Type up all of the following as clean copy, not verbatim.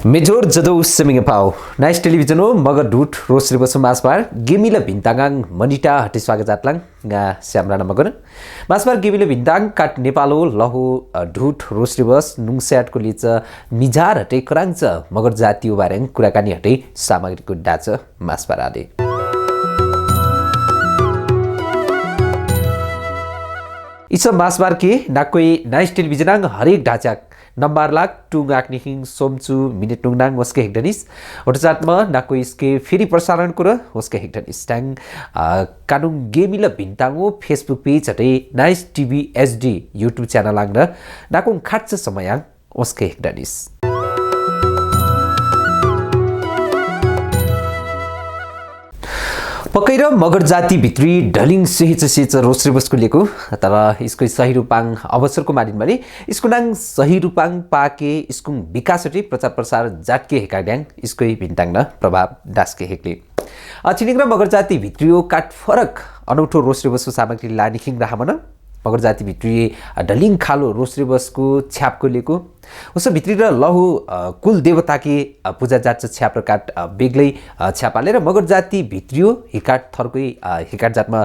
Major jado seming pau. Nice television o maga dut ros ribo masbar gemila bintangang manita hati swagat jatlang nga siamrana magon. Masbar gemila bintang kat Nepalo lahu dut ros ribos nungset ko licha mijar hati kurangcha magar jatiyo bareng kurakani hati सामग्रीको डाच masbar ade. इस मासबार के नाकोई nice television हरेक ढांचा number लाख टुंगाक निहिङ सोमचु minute टुंगनाङ उसके हेक्टनिस ओटजातमा नाको इसके फेरि प्रसारण कुर उसके हेक्टनिस टाङ कानुङ गेमिला भिन्ताङो फेसबुक पेज हटे nice TV HD YouTube channel आङ नाको खाट्छ समयाङ उसके हेक्टनिस पक्कै र मगर जाति भित्री ढलिङ सेच रोस्रे बसको लेको तर इसको सही रूपाङ अवसरको मानिन भने इसको नाङ सही रूपाङ पाके इसको विकासटी प्रचार प्रसार जाटके हेकाड्याङ इसको भिन्ताङ न प्रभाव डास्के हेक्ले छिनिङ र मगर जाति भित्रियो काट फरक अनौठो रोस्रे बसको सामग्री लानिखिङ राहमन मगर जाति भित्री ढलिङ खालो रोस्रे बसको छ्यापको लेको उस भित्री र लहु कुल देवताकी पूजा जात छ्याप र काट बेग्लै छ्यापाले र मगर जाति भित्रियो हिकाट थरकै हिकाट जातमा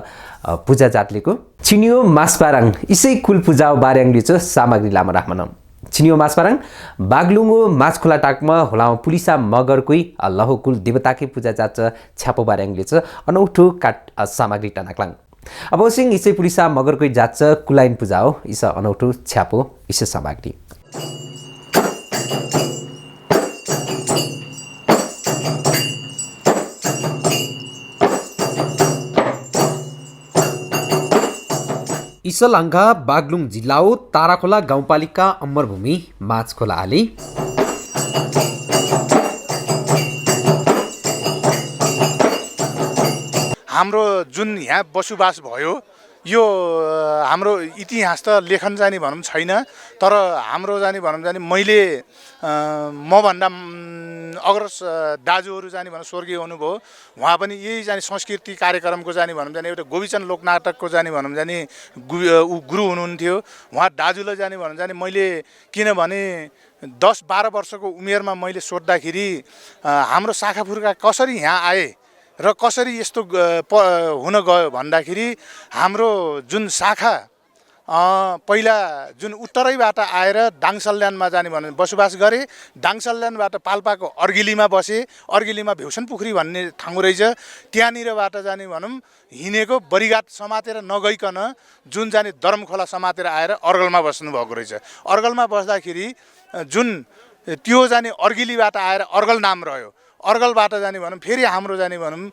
पूजा जातलेको छिनियो मासपाराङ इसै कुल पूजा बार्याङले छ सामग्री लामा राख्मन छिनियो मासपाराङ बागलुङो माछखोला टाकमा होलाउ पुलिसा मगरकै लहु कुल देवताकी पूजा जात छ्यापो बार्याङले छ अनौठो काट सामग्री टनाक्लाङ अब सिंह इसै पुलिसा मगरकै जात कुलाइन पूजा हो इस अनौठो छ्यापो इस सामग्री इसलङ्गा बागलुङ जिल्ला ताराखोला गाउँपालिका अमरभूमि माझखोला आली हाम्रो जुन यहाँ बसोबास भयो यो हाम्रो इतिहास त लेखन जाने भनौँ छैन तर हाम्रो जाने भनौँ जाने मैले मभन्दा अग्रज दाजुहरू जाने भनौँ स्वर्गीय हुनुभयो उहाँ पनि यही जाने संस्कृति कार्यक्रमको जाने भनौँ जाने एउटा गोविचन लोकनाटकको जाने भनौँ जाने गुरु हुनुहुन्थ्यो उहाँ दाजुलाई जाने भनौँ जाने मैले किनभने 10-12 वर्षको उमेरमा मैले सोद्धाखेरि हाम्रो शाखापुरका कसरी यहाँ आए र कसरी यस्तो हुन गयो भन्दाखेरि हाम्रो जुन शाखा पहिला जुन उत्तरैबाट आएर दाङसल्यानमा जाने भने बसोबास गरे दाङसल्यानबाट पाल्पाको अर्गिलीमा बसे अर्गिलीमा भेउसन पोखरी भन्ने ठाउँ रहेछ त्यहाँनिरबाट जाने भनौँ हिँडेको बरिघाट समातेर नगइकन जुन जाने दरमखोला समातेर आएर अर्गलमा बस्नु भएको रहेछ अर्गलमा बस्दाखेरि जुन त्यो जाने अर्गिलीबाट आएर अर्गल नाम रह्यो अर्गलबाट जाने भनौँ फेरि हाम्रो जाने भनौँ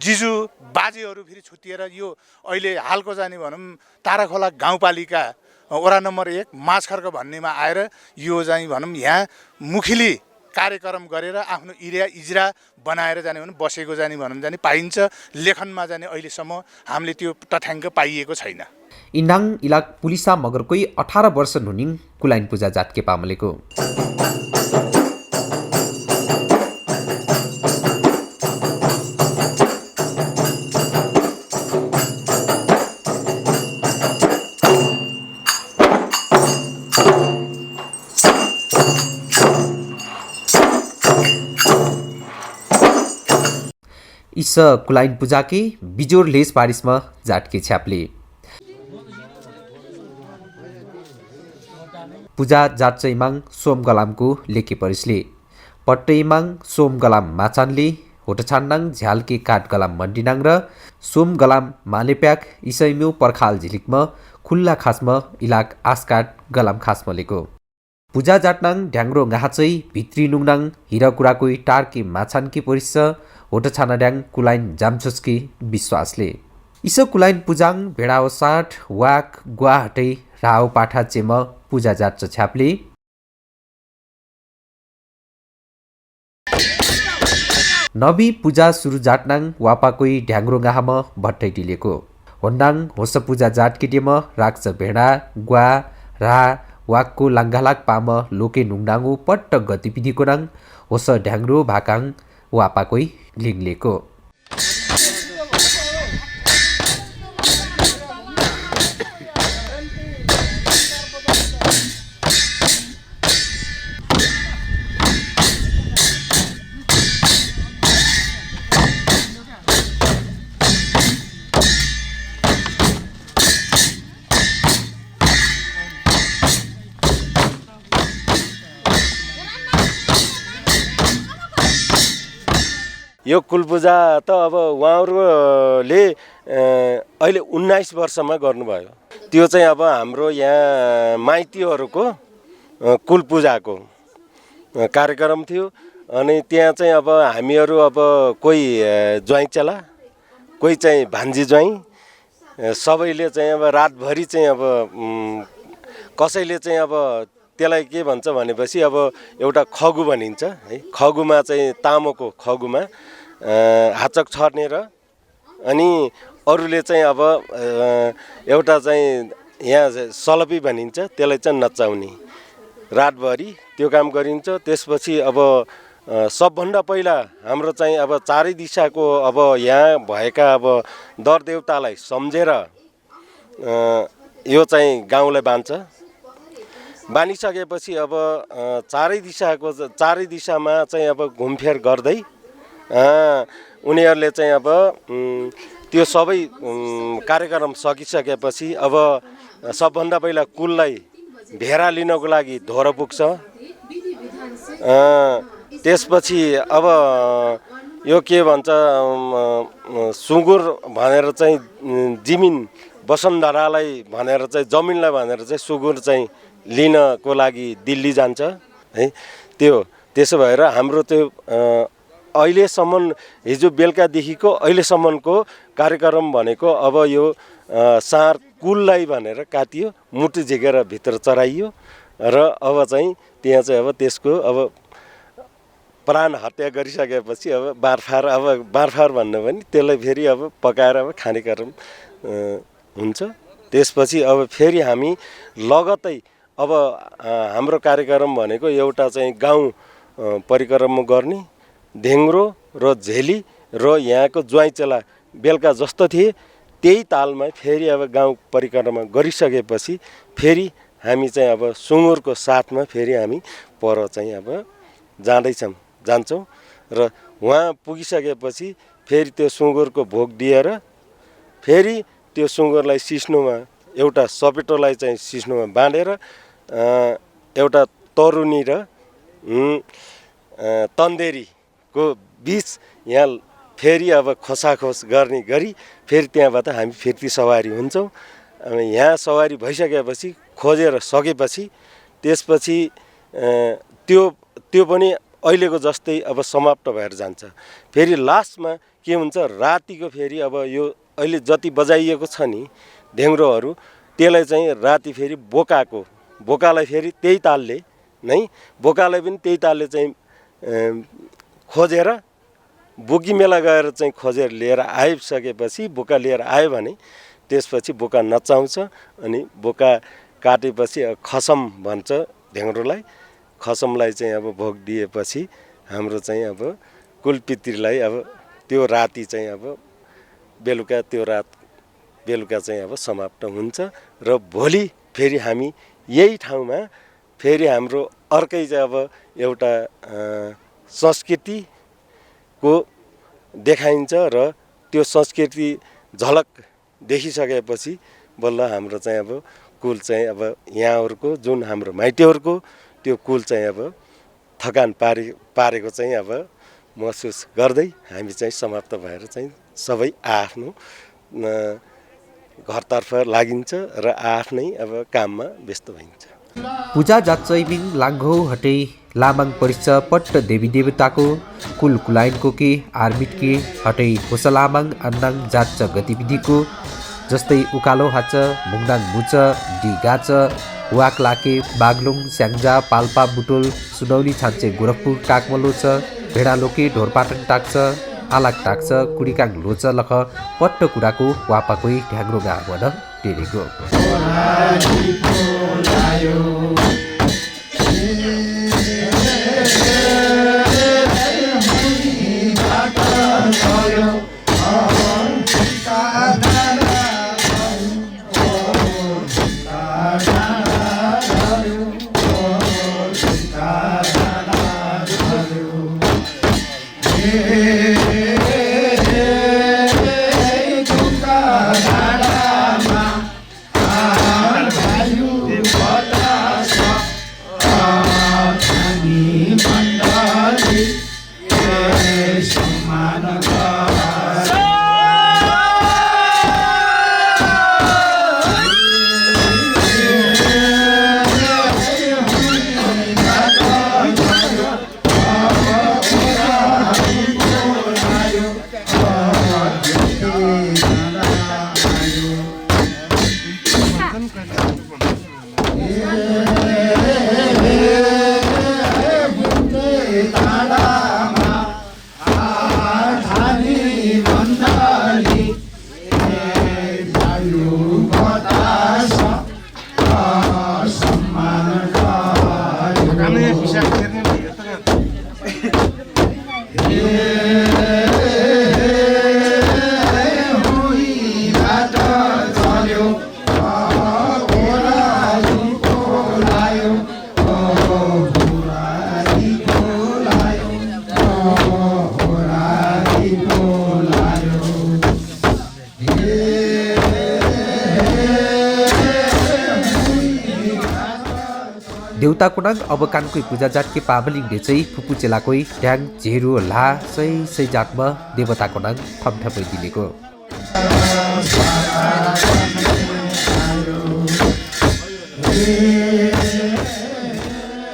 जिजु बाजेहरू फेरि छुट्टिएर यो अहिले हालको जाने भनौँ ताराखोला गाउँपालिका वडा नम्बर 1 माझखर्क भन्नेमा आएर यो चाहिँ भनौँ यहाँ मुखिली कार्यक्रम गरेर आफ्नो इजरा बनाएर जाने भनौँ बसेको जाने भनौँ जाने पाइन्छ लेखनमा जाने अहिलेसम्म हामीले त्यो तथ्याङ्क पाइएको छैन इन्डाङ इलाक पुलिसा मगरकै 18 वर्ष नुनिङ कुलाइन पूजा जातके पामलेको इस कुलाइन पूजा के बिजोर लेस बारिशमा जाटके छ्यापले पूजा जाट चैमाङ सोम गलामको लेके परिसले पट्टैमाङ सोम गलाम माचानले होटछान्डाङ झ्यालके काट गलाम मन्डिनाङ र सोम गलाम मालेप्याक इसैम्यु पर्खाल झिलिकमा खुल्ला खासमा इलाक आसकाट गलाम खासमलेको पूजा जाटनाङ ढ्याङ्ग्रो गाहाचै भित्री नुङनाङ हिराकुराको टारके माछानकी परिस होटछानाड्याङ कुलाइन जामछुस्की विश्वासले इस कुलाइन पूजाङ भेडाओ साठ वाक गुवाहटै राओ पाठा चेम पूजा जाट छ्यापले नबी पूजा सुरु जाटनाङ वापाकोई ढ्याङ्ग्रो गाहाम भट्टै टिलेको होन्डाङ होस पूजा जाट केटेम राक्छ भेडा गुवा रा वाकको लाङ्गालाक पाम लोके नुङडाङो पट्ट गतिविधिको नाङ होस ढ्याङ्ग्रो भाकाङ वापाकोई लिङलेको यो कुल पूजा त अब उहाँहरूले अहिले 19 वर्षमा गर्नुभयो। त्यो चाहिँ अब हाम्रो यहाँ माइतीहरूको कुल पूजाको कार्यक्रम थियो। अनि त्यहाँ चाहिँ अब हामीहरू अब कोही ज्वाइँ चेला, कोही चाहिँ भान्जी ज्वाइँ, सबैले चाहिँ अब रातभरि चाहिँ अब कसैले चाहिँ अब त्यसलाई के भन्छ भनेपछि अब एउटा खगु भनिन्छ है। खगुमा चाहिँ तामाको खगुमा हाचक छर्ने र अनि अरूले चाहिँ अब एउटा चाहिँ यहाँ सलपी भनिन्छ, त्यसलाई चाहिँ नचाउने, रातभरि त्यो काम गरिन्छ। त्यसपछि अब सबभन्दा पहिला हाम्रो चाहिँ अब चारै दिशाको अब यहाँ भएका अब दर देवतालाई सम्झेर यो चाहिँ गाउँलाई बाँध्छ। बानिसकेपछि अब चारै दिशामा चाहिँ अब घुमफेर गर्दै उनीहरूले चाहिँ अब त्यो सबै कार्यक्रम सकिसकेपछि अब सबभन्दा पहिला कुललाई भेरा लिनको लागि धोरो पुग्छ। त्यसपछि अब यो के भन्छ सुँगुर भनेर चाहिँ जिमिन वसुन्धरालाई भनेर चाहिँ जमिनलाई भनेर चाहिँ सुँगुर चाहिँ लिनको लागि दिल्ली जान्छ है। त्यसो भएर हाम्रो त्यो अहिलेसम्म हिजो बेलुकादेखिको अहिलेसम्मको कार्यक्रम भनेको अब यो साँढ कुललाई भनेर काटियो, मुटु झिकेर भित्र चराइयो र अब चाहिँ त्यहाँ चाहिँ अब त्यसको अब प्राण हत्या गरिसकेपछि अब बारफार भन्नु भने त्यसलाई फेरि अब पकाएर अब खाने कार्यक्रम हुन्छ। त्यसपछि अब फेरि हामी लगत्तै अब हाम्रो कार्यक्रम भनेको एउटा चाहिँ गाउँ परिक्रमा गर्ने, ढेङ्ग्रो र झेली र यहाँको ज्वाइँ चेला बेलुका जस्तो थिए त्यही तालमा फेरि अब गाउँ परिक्रमा गरिसकेपछि फेरि हामी चाहिँ अब सुँगुरको साथमा फेरि हामी पर चाहिँ अब जान्छौँ र वहाँ पुगिसकेपछि फेरि त्यो सुँगुरको भोग दिएर फेरि त्यो सुँगुरलाई सिस्नोमा एउटा सपेटोलाई चाहिँ सिस्नोमा बाँधेर एउटा तरुनी र तन्देरीको बिच यहाँ फेरि अब खोसाखोस गर्ने गरी फेरि त्यहाँबाट हामी फिर्ती सवारी हुन्छौँ। यहाँ सवारी भइसकेपछि खोजेर सकेपछि त्यसपछि त्यो पनि अहिलेको जस्तै अब समाप्त भएर जान्छ। फेरि लास्टमा के हुन्छ रातिको फेरि अब यो अहिले जति बजाइएको छ नि ढेङ्ग्रोहरू त्यसलाई चाहिँ राति फेरि बोकालाई फेरि त्यही तालले नै बोकालाई पनि त्यही तालले चाहिँ खोजेर बोकी मेला गएर चाहिँ खोजेर लिएर आइसकेपछि बोका लिएर आयो भने त्यसपछि बोका नचाउँछ अनि बोका काटेपछि खसम भन्छ ढेङ्ग्रोलाई। खसमलाई चाहिँ अब भोग दिएपछि हाम्रो चाहिँ अब कुलपितृलाई अब त्यो राति चाहिँ अब बेलुका चाहिँ अब समाप्त हुन्छ र भोलि फेरि हामी यही ठाउँमा फेरि हाम्रो अर्कै चाहिँ अब एउटा संस्कृतिको देखाइन्छ र त्यो संस्कृति झलक देखिसकेपछि बल्ल हाम्रो चाहिँ अब कुल चाहिँ अब यहाँहरूको जुन हाम्रो माइतीहरूको त्यो कुल चाहिँ अब थकान पारेको चाहिँ अब महसुस गर्दै हामी चाहिँ समाप्त भएर चाहिँ सबै आफ्नो घरतर्फ लागिन्छ र आफ्नै अब काममा व्यस्त भइन्छ। पूजा जाचैबिङ लाङ्घौ हटै लामाङ परिच पट्ट देवी देवताको कुल कुलाइनको के आर्मिट के हटै होसलामाङ अन्नाङ जाच गतिविधिको जस्तै उकालो हाच मुङदाङ मुच डिगाच वाक लाके बागलुङ स्याङ्जा पाल्पा बुटोल सुनौली छान्चे गोरखपुर काकमलोच भेडालोके ढोरपाटन टाक्छ आलाक टाक्छ कुडिकाङ लोच लख पट्ट कुराको वापाकोही ढ्याङ्ग्रोगा भन टेरेको देउताको नाग अब कानकोई पूजा जातके पावलिङले चाहिँ फुपू चेलाकोई ढ्याङ झेरो ला सै जातमा देवताको नाग ठमठमै दिलेको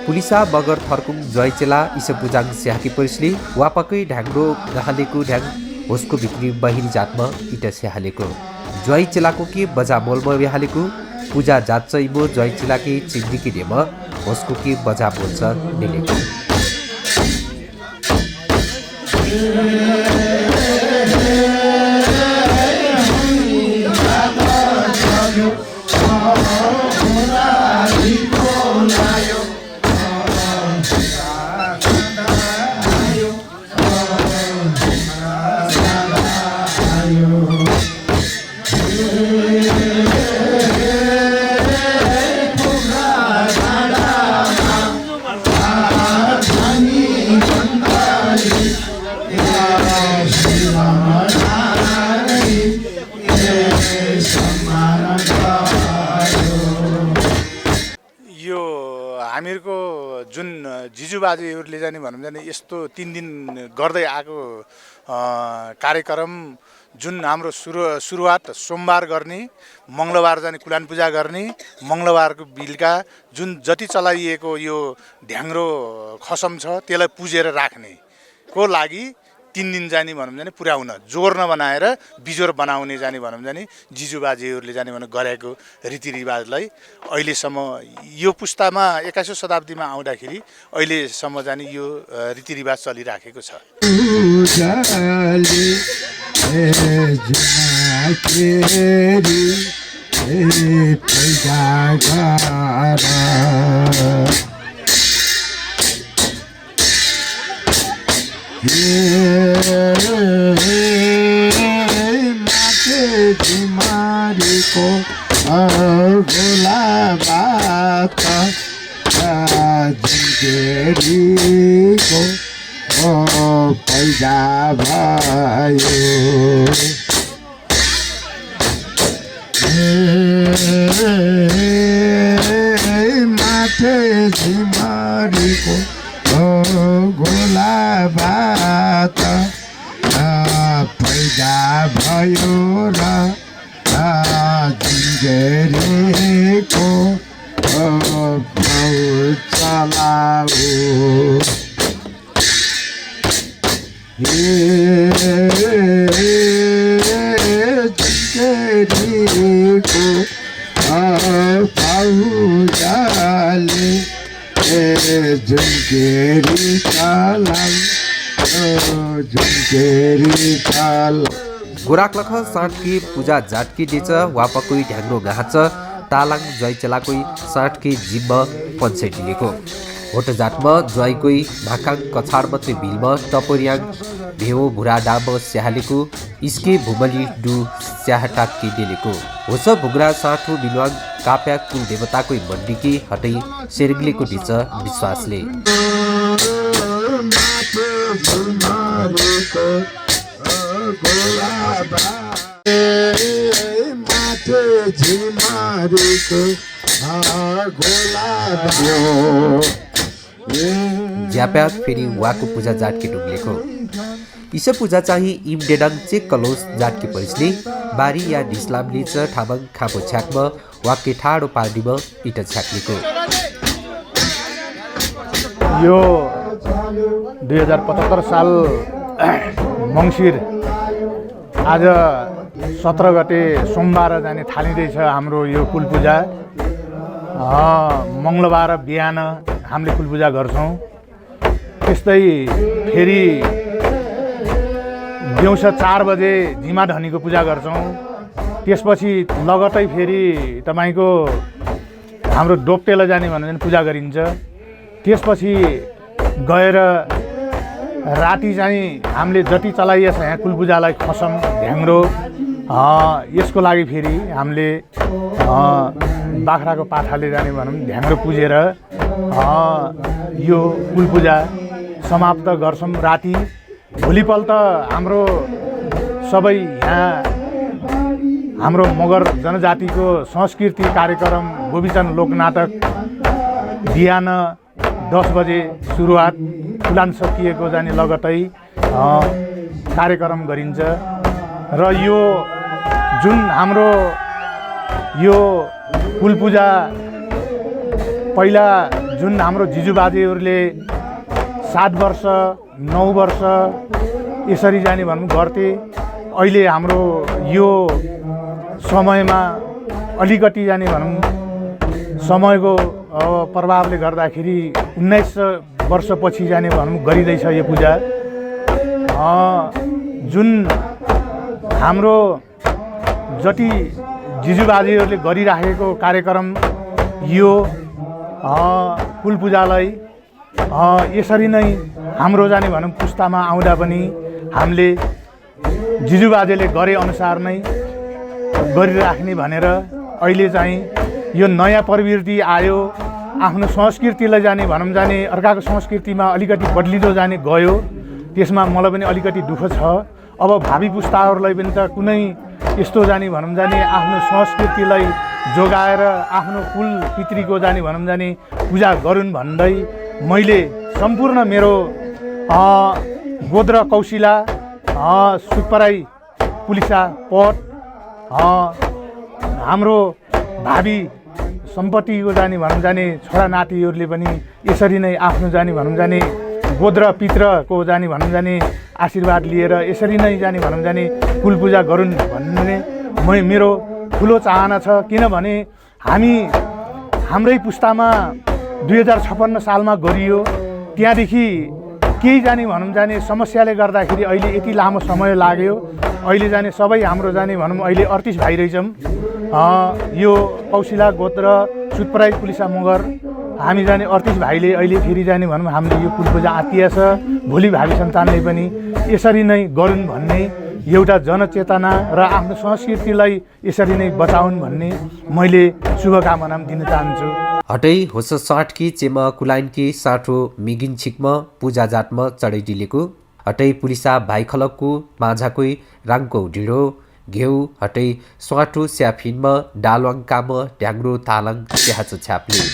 पुलिसा बगर थर्कुङ जयचेला इसपुजाङ स्याहाकी परिसले वापकै ढ्याङ्ग्रो गहालेको ढ्याङ होसको भित्री बहिरी जातमा इट स्याहालेको जयचेलाको के बजा मोलमा बिहालेको पूजा जात चाहिँ मो जयचेलाकी चिन्दिकी डेम होसको के बजा बोल्छ मिलेको हामीहरूको जुन जिजुबाजेहरूले जाने भनौँ जाने यस्तो 3 दिन गर्दै आएको कार्यक्रम जुन हाम्रो सुरुवात सोमबार गर्ने मङ्गलबार जाने कुलान पूजा गर्ने मङ्गलबारको बेलुका जुन जति चलाइएको यो ढ्याङ्ग्रो खसम छ त्यसलाई पुजेर राख्ने को लागि 3 दिन जाने भनौँ जाने पुर्याउन जोर्न बनाएर बिजोर बनाउने जाने भनौँ जाने जिजुबाजेहरूले जाने भने गरेको रीतिरिवाजलाई अहिलेसम्म यो पुस्तामा 21औं शताब्दीमा आउँदाखेरि अहिलेसम्म जाने यो रीतिरिवाज चलिराखेको छ माथे झिमारीको गोला बात झुन्केरीको पैदा भयो माथे झिमारीको गोला बात पैदा भयो र झुन्केरीको चलाऊ झुन्केरीको पाउजाले झुन्केरी चलाऊ झुन्केरी चलाऊ गोराकलख साँठकी पूजा जाटकी डेच वापकोई ढ्याङ्ग्रो गाँच तालाङ जयचेलाकोई साँठकी जिम्म पञ्चायतीलेको होट जाटमा जयकोई भाकाङ कछाड मात्रै भिलमा टपोरियाङ भेव भुरा डाब स्याहालेको इस्के भुमली डु स्याहटाकी डेलेको होस भुग्रा साँठो बिलवाङ काप्या कुल देवताको मण्डीकी हटै सेरग्लेको डिच विश्वासले माथे झिमारीको गोला ज्याप्या फेरि वाको पूजा जाटके डुब्लेको इसे पूजा चाहिँ इम डेडाङ चेक कलोस जाटके परिसले बारी या ढिस्लामली च ठामङ खापो छ्याकमा वाक्के ठाडो पार्टीमा इट छ्याक्लेको यो 2075 साल मङ्सिर आज 17 गते सोमबार जाने थालिँदैछ हाम्रो यो कुल पूजा मङ्गलबार बिहान हामीले कुल पूजा गर्छौँ त्यस्तै फेरि दिउँसो 4 बजे झिमा धनीको पूजा गर्छौँ। त्यसपछि लगतै फेरि तपाईँको हाम्रो डोप्टेला जाने भनेर पूजा गरिन्छ। त्यसपछि गएर राति चाहिँ हामीले जति चलाइएछ यहाँ कुलपूजालाई खसम ढ्याङ्ग्रो यसको लागि फेरि हामीले बाख्राको पाठाले जाने भनौँ ढ्याङ्ग्रो पुजेर यो कुलपूजा समाप्त गर्छौँ राति। भोलिपल्ट हाम्रो सबै यहाँ हाम्रो मगर जनजातिको संस्कृति कार्यक्रम गोबीचन्द लोकनाटक बिहान 10 बजे सुरुवात उलान सकिएको जाने लगतै कार्यक्रम गरिन्छ। र यो जुन हाम्रो यो कुलपूजा पहिला जुन हाम्रो जिजुबाजेहरूले 7 वर्ष 9 वर्ष यसरी जाने भनौँ गर्थे। अहिले हाम्रो यो समयमा अलिकति जाने भनौँ समयको प्रभावले गर्दाखेरि 19 वर्षपछि जाने भनौँ गरिँदैछ यो पूजा। जुन हाम्रो जति जिजुबाजेहरूले गरिराखेको कार्यक्रम यो कुलपूजालाई यसरी नै हाम्रो जाने भनौँ पुस्तामा आउँदा पनि हामीले जिजुबाजेले गरे अनुसार नै गरिराख्ने भनेर अहिले चाहिँ यो नयाँ प्रवृत्ति आयो। आफ्नो संस्कृतिलाई जाने भनौँ जाने अर्काको संस्कृतिमा अलिकति बदलिँदो जाने गयो। त्यसमा मलाई पनि अलिकति दुःख छ। अब भावी पुस्ताहरूलाई पनि त कुनै यस्तो जाने भनौँ जाने आफ्नो संस्कृतिलाई जोगाएर आफ्नो कुल पितृको जाने भनौँ जाने पूजा गरून् भन्दै मैले सम्पूर्ण मेरो गोद्र कौशिला सुपराई पुलिसा पट हाम्रो भावी सम्पत्तिको जाने भनौँ जाने छोरा नातिहरूले पनि यसरी नै आफ्नो जाने भनौँ जाने गोद्र पित्रको जाने भनौँ जाने आशीर्वाद लिएर यसरी नै जाने भनौँ जाने कुल पूजा गरून् भन्ने मेरो ठुलो चाहना छ। किनभने हाम्रै पुस्तामा 2056 सालमा गरियो। त्यहाँदेखि केही जाने भनौँ जाने समस्याले गर्दाखेरि अहिले यति लामो समय लाग्यो। अहिले जाने सबै हाम्रो जाने भनौँ अहिले 38 भाइ रहेछौँ। यो कौशिला गोत्र सुतपराई पुलिसा मगर हामी जाने 38 भाइले अहिले फेरि जाने भनौँ हामीले यो कुलपूजा आत्तिया छ। भोलि भावी सन्तानले पनि यसरी नै गरून् भन्ने एउटा जनचेतना र आफ्नो संस्कृतिलाई यसरी नै बचाउन् भन्ने मैले शुभकामना दिन चाहन्छु। हटै होस साठकी चेम कुलाइनकी साठो मिगिन छिकमा पूजा जातमा चढै डिलेको हटै पुलिसा भाइ खलकको माझाकोई राङको ढिँडो घेउ हटै स्वाटो स्याफिनमा डालवाङ काम ढ्याङ्ग्रो तालाङ स्याहाचो छ्याप्ले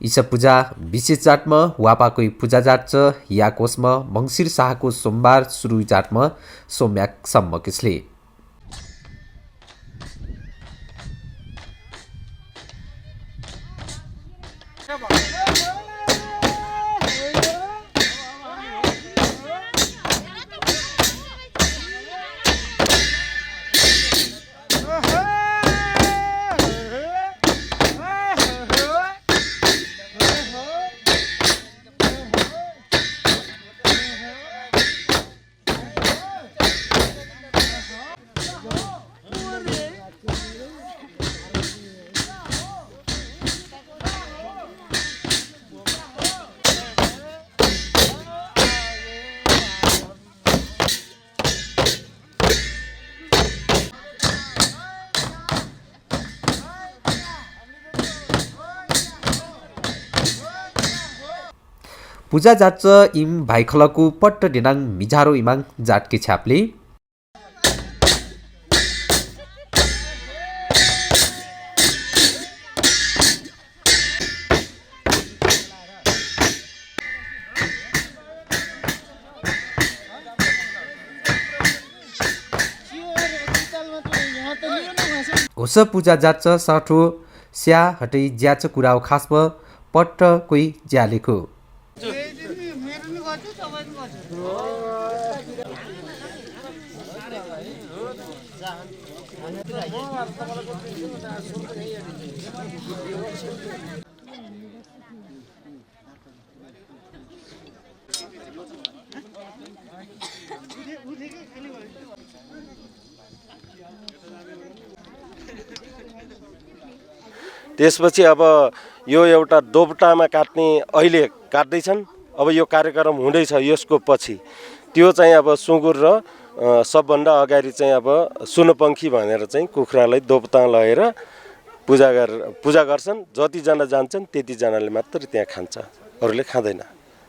ईसा पूजा विशेष जातमा वापाको पूजा जात छ या कोसमा मङ्सिर शाहको सोमबार सुरु जातमा सोम्याकसम्म किसले पूजा जात छ इम भाइखलको पट्ट दिनाङ मिझारो इमाङ जातकी छ्यापले होस पूजा जात छ साठो स्या हटै ज्याच कुराओ खासमा पट्ट कोही ज्यालेको त्यसपछि अब यो एउटा दोपटामा काट्ने अहिले काट्दैछन्। अब यो कार्यक्रम हुँदैछ यसको पछि त्यो चाहिँ अब सुँगुर र सबभन्दा अगाडि चाहिँ अब सुनपङ्खी भनेर चाहिँ कुखुरालाई दोपता लगाएर पूजा गर्छन्। जतिजना जान्छन् त्यतिजनाले मात्र त्यहाँ खान्छ, अरूले खाँदैन।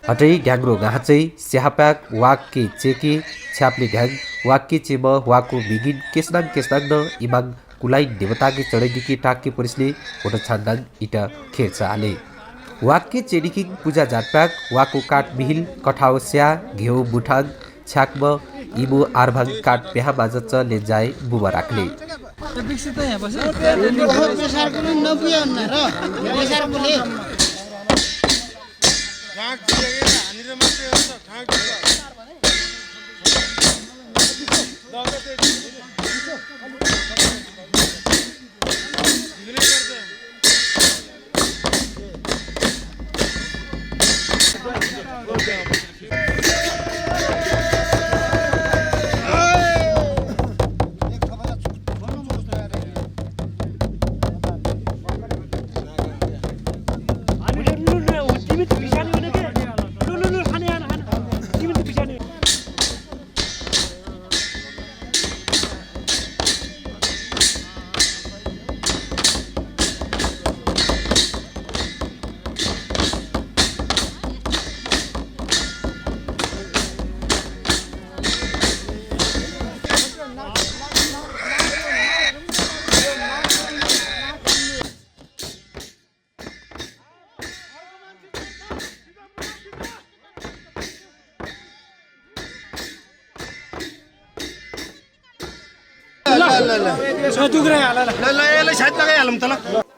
हटै ढ्याङ्ग्रो गाँचै स्याहाप्याक वाक्के चेके छ्याप्ले ढ्याङ वाक्के चेम वाको बिगिन केसनाङ न इमाङ कुलाइ देवताके चढैदिकी टाक्के पुरुषले होट छान्दाङ इटा खेर्छ आले वाक्के चेडिकिङ पूजा जातप्याक वाको काट मिहिल कठाओ स्या घेउ बुठाङ छ्याक्म इमु आर्भाङ काट पेहा बाजच लेन्जाए बुबा राख्ले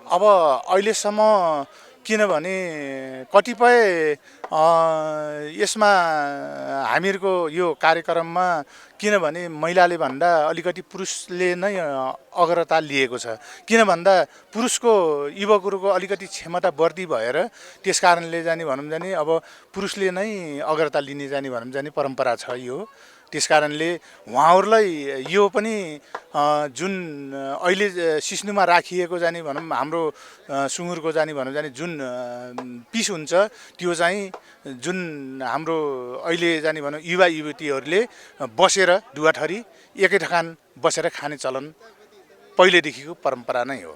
अब अहिलेसम्म किनभने कतिपय यसमा हामीहरूको यो कार्यक्रममा किनभने महिलाले भन्दा अलिकति पुरुषले नै अग्रता लिएको छ। किन भन्दा पुरुषको युवकहरूको अलिकति क्षमता बढ्ती भएर त्यस कारणले जाने भनौँ जाने अब पुरुषले नै अग्रता लिने जाने भनौँ जाने परम्परा छ यो। त्यस कारणले उहाँहरूलाई यो पनि जुन अहिले सिस्नुमा राखिएको जाने भनौँ हाम्रो सुँगुरको जाने भनौँ जाने जुन पिस हुन्छ त्यो चाहिँ जुन हाम्रो अहिले जाने भनौँ युवा युवतीहरूले बसेर दुवाठरी एकै ठकान बसेर खाने चलन पहिलेदेखिको परम्परा नै हो।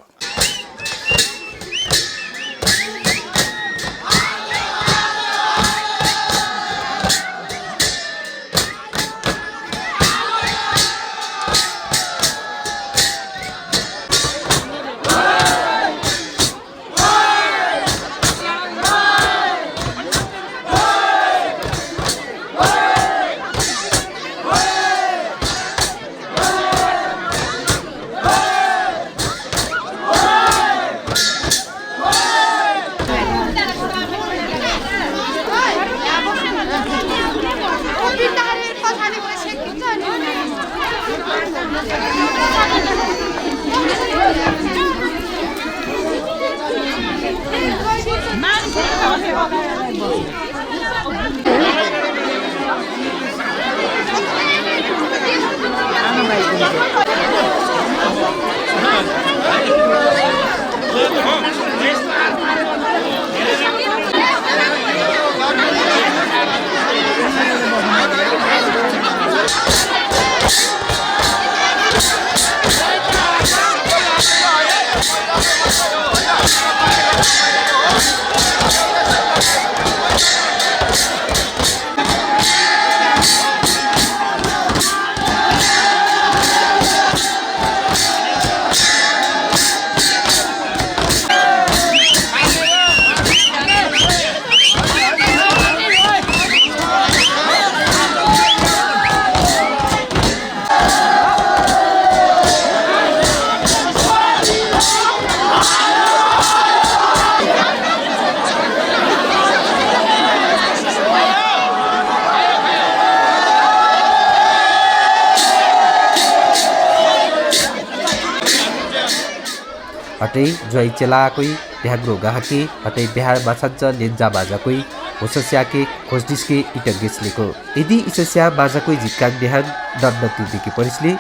हटै ज्वाई चेलाकै भ्याग्रो गाहके हटै बिहार बाछाज्ज लेन्जा बाजाकै होसस्याके खोजडिस्के इटक गेसलेको यदि इसस्या बाजाकै झिक्काक बिहान दण्ड तिर्दिकी परिसले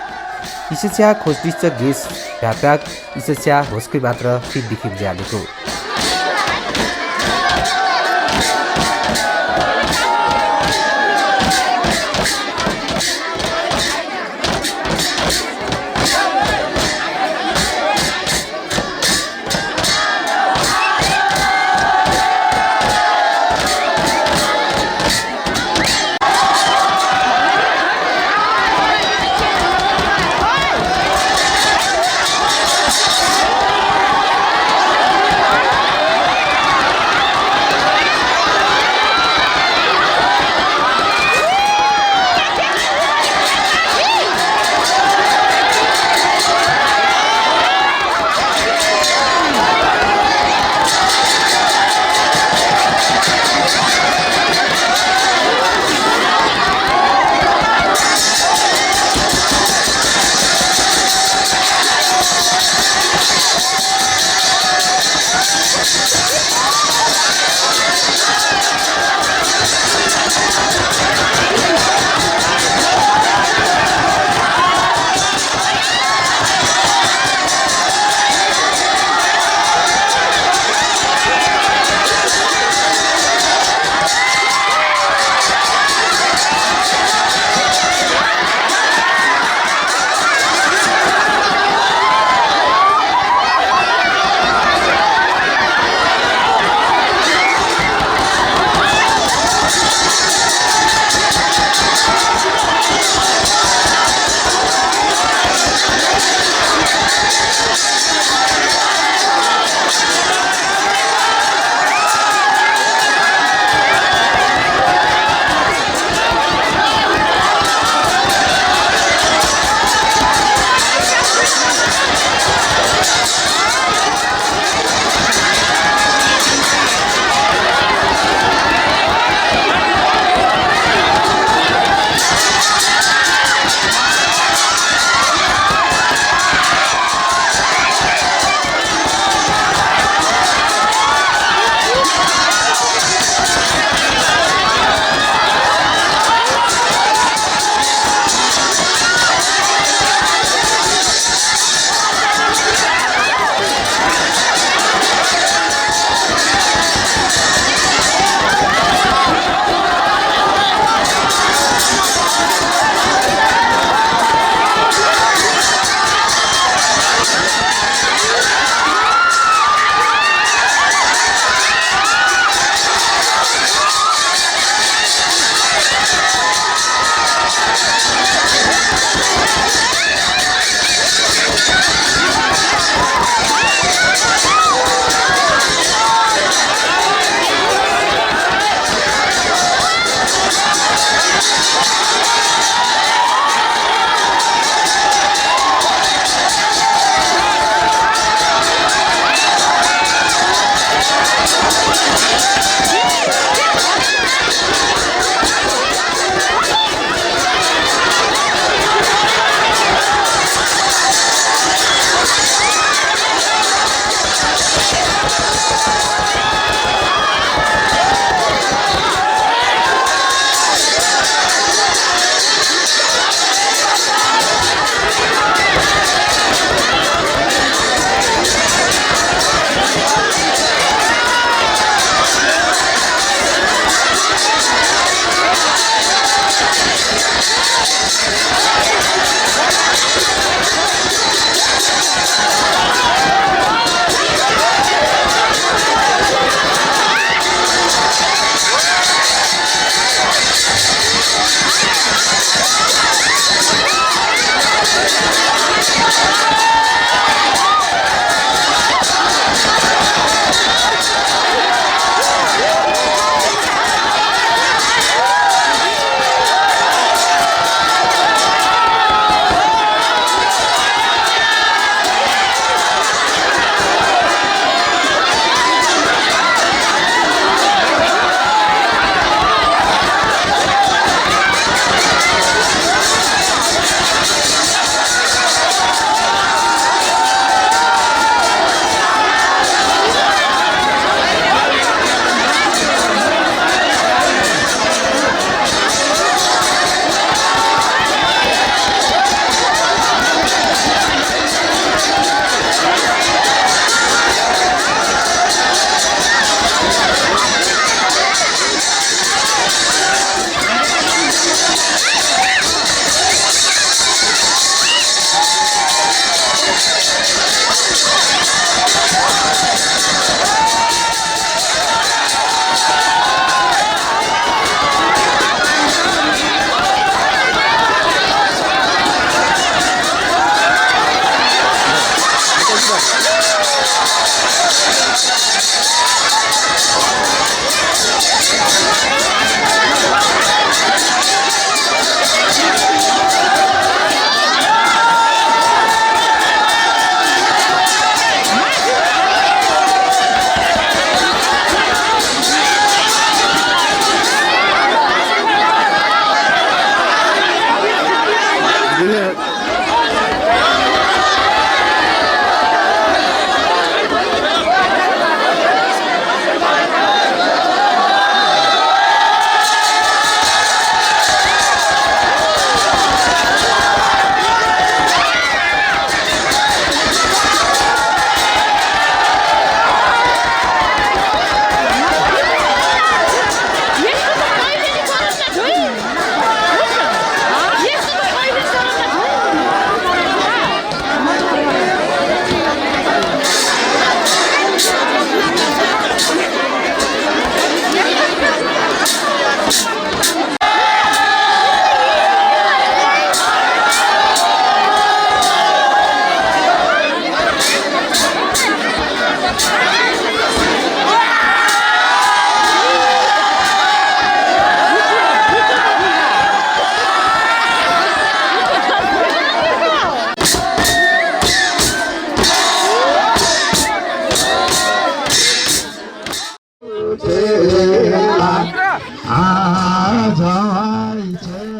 इसस्या खोजडिस्च गेस भ्याप्याक इसस्या होसकै मात्र फिरदेखि ज्यालेको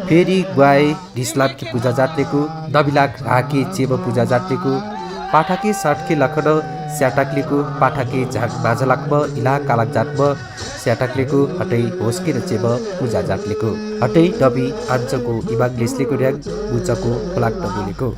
फेरि ग्वाए ढिस्लापकी पूजा जात्रेको दबिलाक हाके चेब पूजा जात्रेको पाठाके साठके लखड स्याटाक्लेको पाठाके झाक बाजलाक्ब इला कालाक जातब स्याटाक्लेको हटै होस्के र चेब पूजा जात्लेको हटै डबी आञ्चको इबाग लेस्लेको र्याग उचको फलाक बोलेको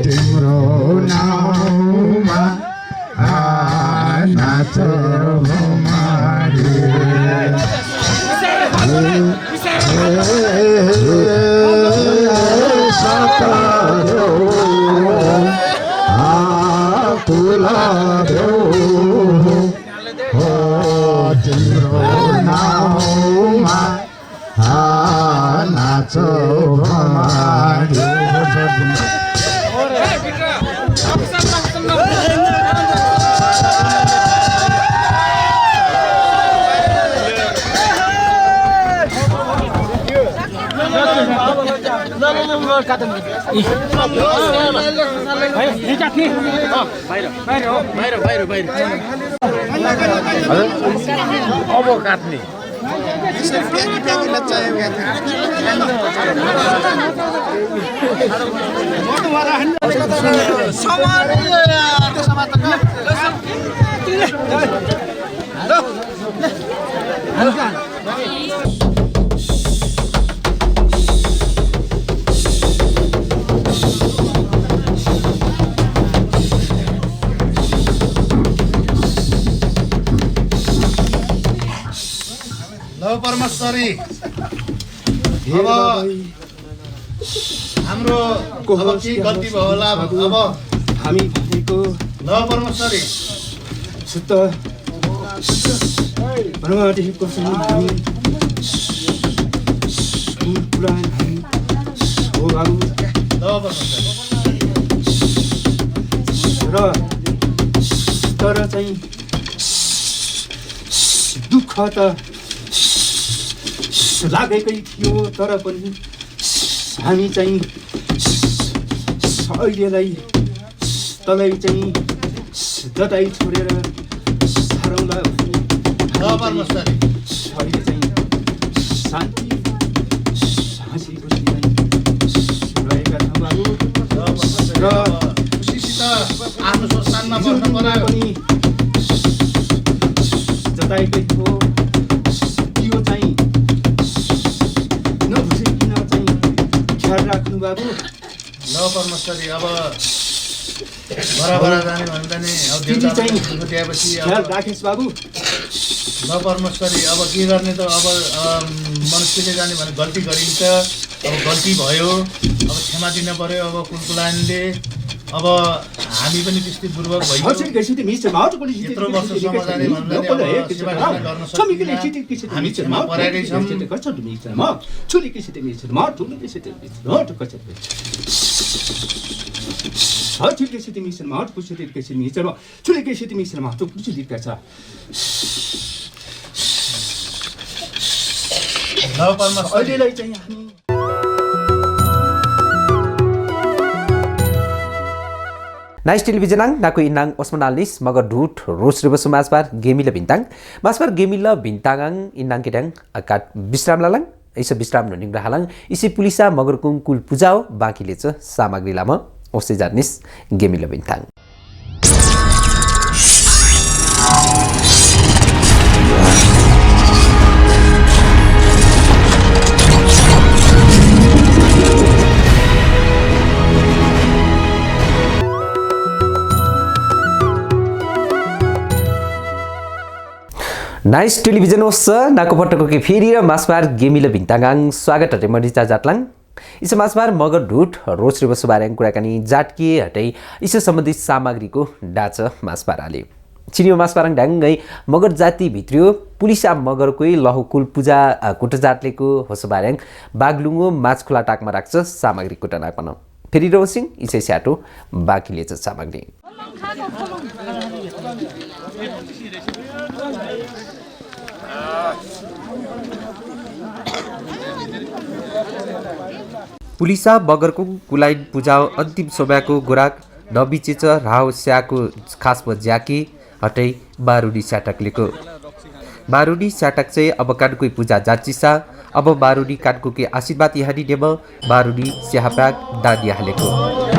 तिम्रो नाउँमा नाच तिम्रो नाउँमा नाच अब काट्ने परमेश्वरी अब हाम्रो अब के गल्ती भयो होला अब हामी भनेको ल परमेश्वरी सुत्त भनौँदेखिको हामी स्कुल पुराण हामी हो बाबु ल परमेश्वरी र तर चाहिँ दुःख त लागेकै थियो तर पनि हामी चाहिँ अहिलेलाई तलै चाहिँ जताइ छोडेर हराउँदा ल परमेश्वरी अहिले चाहिँ शान्ति हाँसी खुसी रहेका छौँ बाबु र खुसीसित आफ्नो संस्थानमा बस्नु पर्यो पनि जताएकै थियो त्यो चाहिँ नभुसिकन चाहिँ ख्याल राख्नु बाबु ल परमेश्वरी अब बराबर जाने भन्दा नि अब देउताको दिएपछि ख्याल राखेस् बाबु ल परमेश्वरी अब के गर्ने त अब मनुष्यले जाने भने गल्ती गरिन्छ अब गल्ती भयो अब क्षमा दिन पर्यो अब कुलकुलानले अब हामी पनि त्यस्तै बुर्बक भइयो यत्रो वर्षसम्म जाने भन्दा हामी क्षमा पराएकै छौँ ल परमेश्वरी अहिलेलाई चाहिँ हामी नाइस टेलिभिजनाङ नाकु इनाङ ओस्मनालिस मगर ढुट रोस रिबसु मासबार गेमिला बिन्ताङ मासबार गेमिला बिन्ताङाङ इनाङ केटाङ अकाट विश्राम लालाङ ऐसा विश्राम ननिङ रहलाङ इसी पुलिसा मगरकुङ कुल पूजाओ बाँकीले च सामग्री लाम ओसे जानिस गेमिला बिन्ताङ नाइस टेलिभिजन होस् नाकोपटको के फेरि र मासबार गेमिलो भिन्तागाङ स्वागत हटे मरिचा जाटलाङ इस मासबार मगर ढुट रोचरे बसुबारे कुराकानी जाटके हटै इस सम्बन्धित सामग्रीको डाच मासबाराले चिनियो मासबारङ ढाङ्गै मगर जाति भित्रियो पुलिसा मगरकै लहुकुल पूजा कुटजातलेको होसबारङ बागलुङो माछखोला टाकमा राख्छ सामग्री कुटना पन फेरि रोसिङ इसै स्याटो बाँकी लेछ सामग्री पुलिसा बगरको कुलाइन पूजा अन्तिम सोम्याको गोराक नबिचेच राव स्याको खास ज्याकी हटै बारुडी स्याटकलेको बारुडी स्याटक चाहिँ अब कानकोई पूजा जाचिसा अब बारुडी कानको के आशीर्वाद यहानी नेम बारुडी स्याहाप्याक दानिया हालेको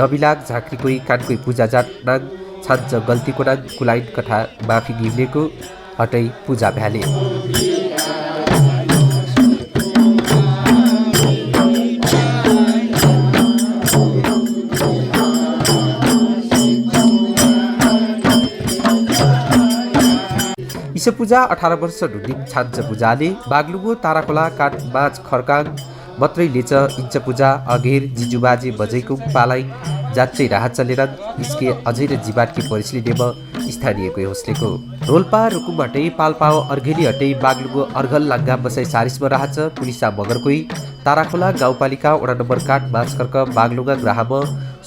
नबिलाग झाँक्रीकोई कानकोई पूजा जात नाङ छान्छ गल्तीको नाङ कुलाइन कथा माफी गिर्लेको हटै पूजा भ्याले ईश पूजा 18 वर्ष ढुडिङ छान्छ पूजाले बागलुगो ताराखोला काठबाज खर्काङ मत्रै लेच इन्च पूजा अघेर जिजुबाजे बजैको पालाई जाच्चै राहत चलेर इसके अझै र जीवाटकी परिसले देव स्थानीयको होस्लेको रोल्पा रुकुम हटै पाल्पाओ अर्घेली हटै बागलुगो अर्घल लाग्गा बसाइ सारिसमा राहत पुलिसा मगरकोई ताराखोला गाउँपालिका वडा नम्बर काठ बाँसकर्क बागलुगा ग्राहम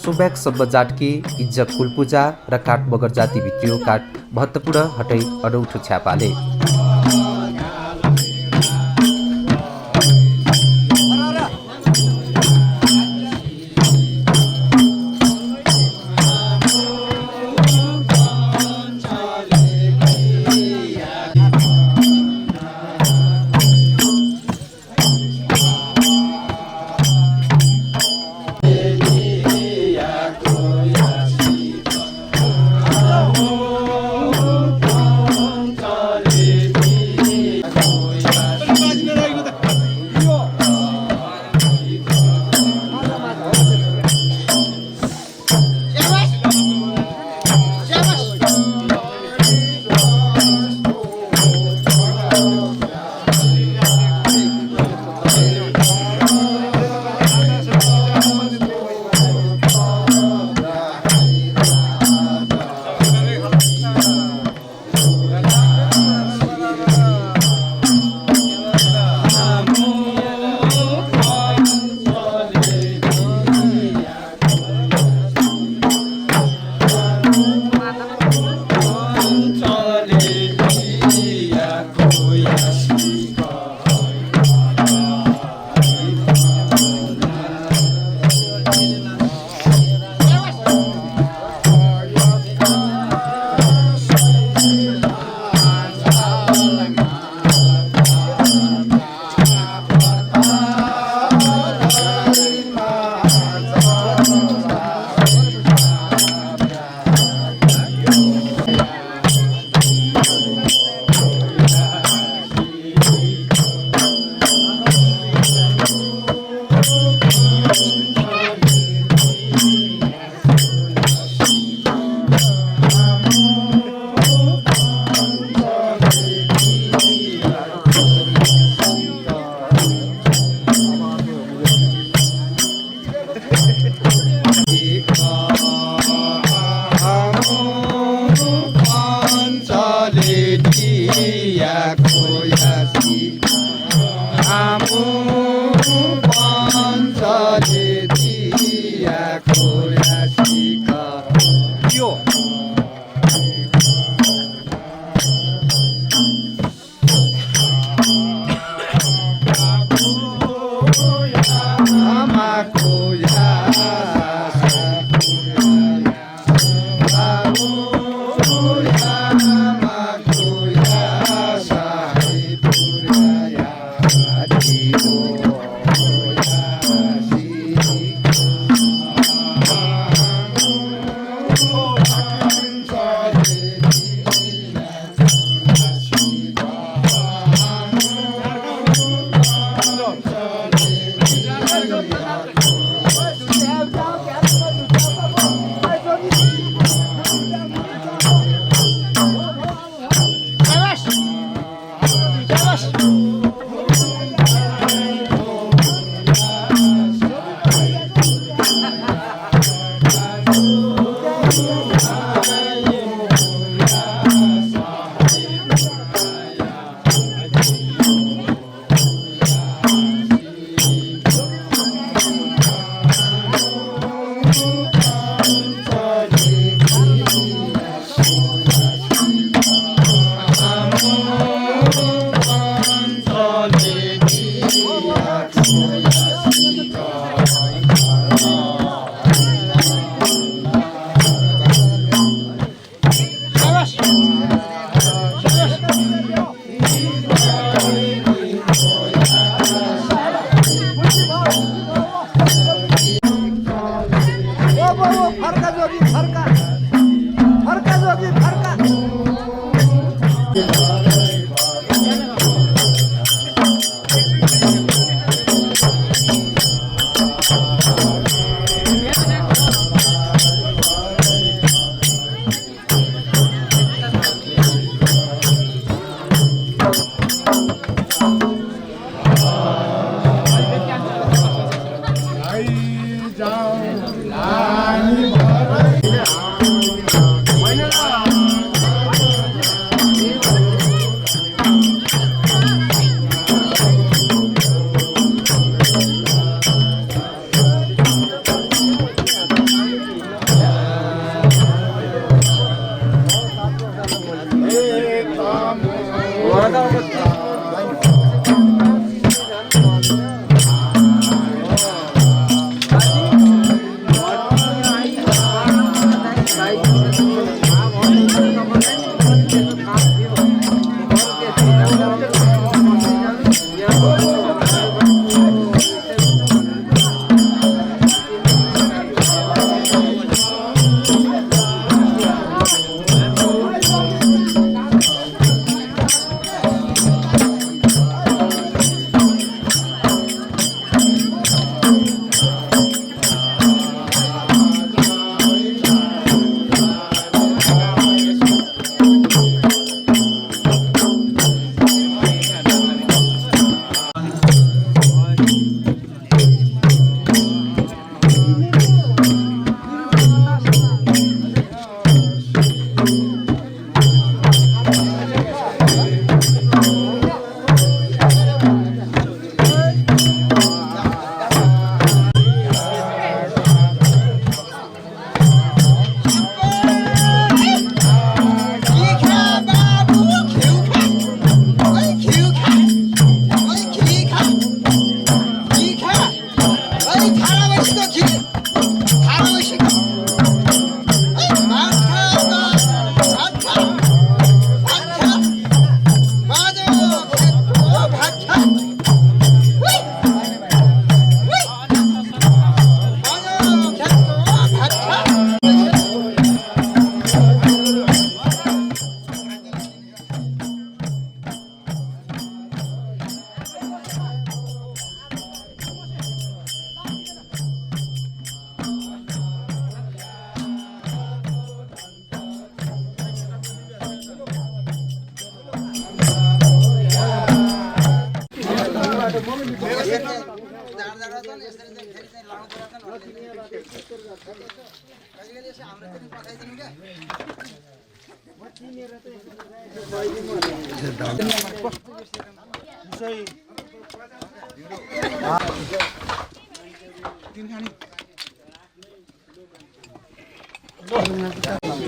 सोब्याक सम्म जाटके इज्ज कुलपूजा र काठ मगर जाति भित्रियो काठ महत्त्वपूर्ण हटै अनौठो छ्यापाले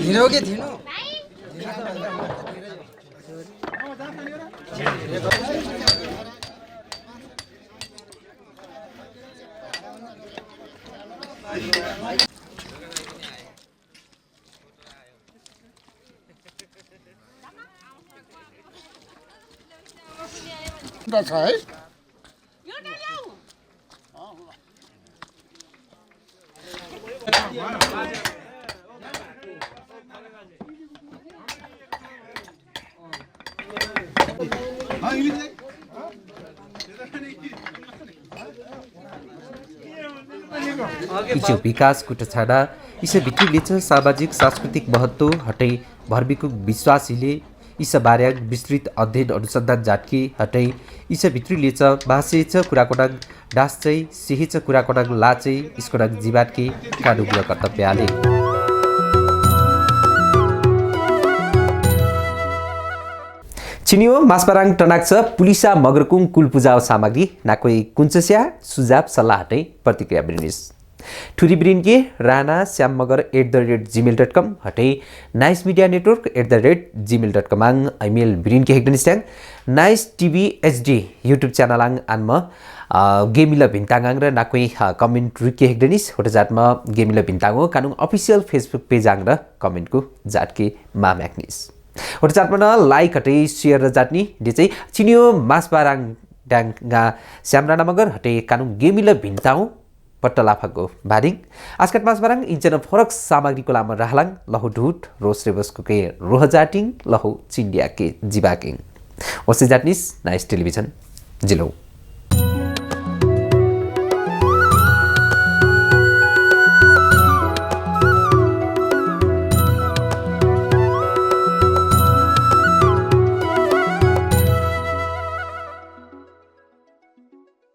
धिनोगे धिनो छ है इचो विकास कुट छाडा इसे भित्रीलेच सामाजिक सांस्कृतिक महत्व हटै भर्बीको विश्वासीले इस बार्याग विस्तृत अध्ययन अनुसन्धान जाटके हटै इस भित्रीलेच भाषेच कुराकोडाङ डाँसचै सेहेच कुराकोडाङ लाचै इसकोडाङ जीवाटके कानुग्र कर्तव्याले चिनियो मासपराङ टनाक्छ पुलिसा मगरकुङ कुलपूजा सामग्री नाकोई कुञ्चस्या सुझाव सल्लाह हटै प्रतिक्रिया बिनिस ठुरी बिरिनके राणा श्याम मगर @gmail.com हटै नाइस मिडिया नेटवर्क @gmail.com आङ इमेल बिरिनके हेक्डनिस्ट्याङ nice TV HD YouTube channel आङ गेमिला भिन्ताङ र नाकोई कमेन्ट रुके हेक्डनिस होट जाटमा गेमिला भिन्ताङ हो कानुङ अफिसियल फेसबुक पेज आङ र कमेन्टको जाटके माम्याक्निस होट जाटमा लाइक हटै शेयर र जाट्नी दे चाहिँ चिनियो मासबाराङ डाङगा श्याम राणा मगर हटै कानुङ गेमिला भिन्ताङ पट्टलाफाको बारिङ आजकाट मासबाराङ इन्चन फरक सामग्रीको लामा रहलाङ लहु ढुट रोस रेबसको के रोह जाटिङ लहु चिन्डिया के जिबाकिङ ओसे जाट्निस नाइस टेलिभिजन जिलो